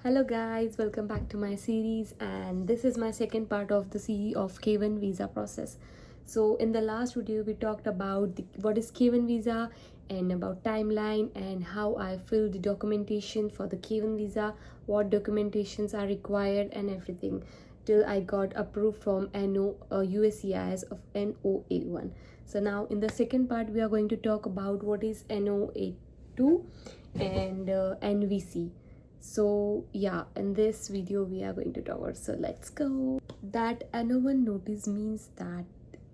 Hello guys, welcome back to my series, and this is my second part of the series of K1 visa process. So in the last video we talked about what is K1 visa and about timeline and how I filled the documentation for the K1 visa, what documentations are required and everything till I got approved from USCIS of NOA1. So now in the second part we are going to talk about what is NOA2 and NVC. So yeah, in this video we are going to cover, so let's go. That NO1 notice means that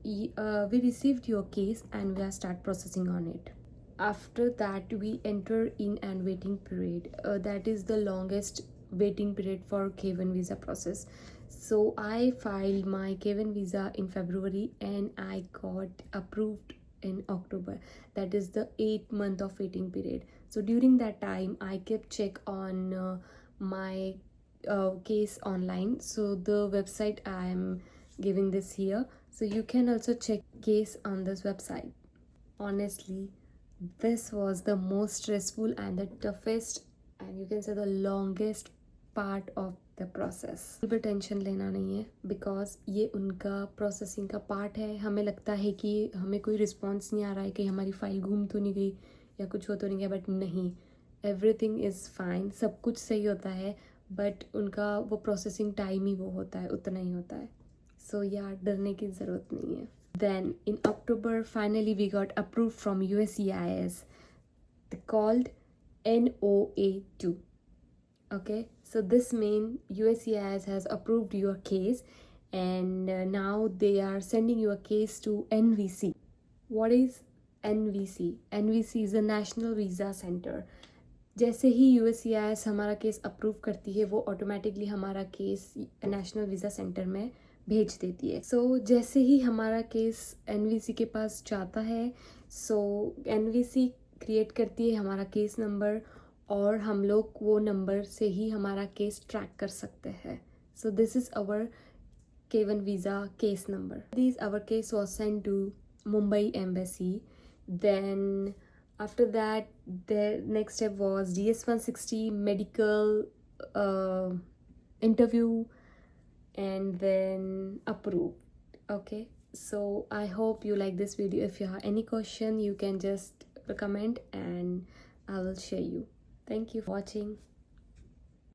we received your case and we are start processing on it. After that we enter in an waiting period, that is the longest waiting period for K1 visa process. So I filed my K1 visa in February and I got approved in October. That is the 8 month of waiting period. So during that time I kept check on my case online. So the website I am giving this here, so you can also check case on this website. Honestly, this was the most stressful and the toughest and you can say the longest part of the process. भी tension लेना नहीं है because ये उनका processing का part है. हमें लगता है कि हमें कोई रिस्पॉन्स नहीं आ रहा है कि हमारी फाइल घूम तो नहीं गई या कुछ हो तो नहीं गया, बट नहीं, एवरीथिंग इज़ फाइन, सब कुछ सही होता है. बट उनका वो प्रोसेसिंग टाइम ही वो होता है, उतना ही होता है. सो यार डरने की ज़रूरत नहीं है. Then in October, finally we got approved from USCIS, called NOA2. Okay, so this means USCIS has approved your case and now they are sending your case to NVC. What is NVC? NVC is a National Visa Center. जैसे ही USCIS हमारा case approve करती है वो automatically हमारा case national visa centre में भेज देती है. सो जैसे ही हमारा केस NVC के पास जाता है, सो NVC क्रिएट करती है हमारा केस नंबर और हम लोग वो नंबर से ही हमारा केस ट्रैक कर सकते हैं. So this is our K1 visa case number. Our case was sent to Mumbai Embassy. Then after that, the next step was DS-160 medical interview and then approved. Okay, so I hope you like this video. If you have any question, you can just comment and I will share you. Thank you for watching.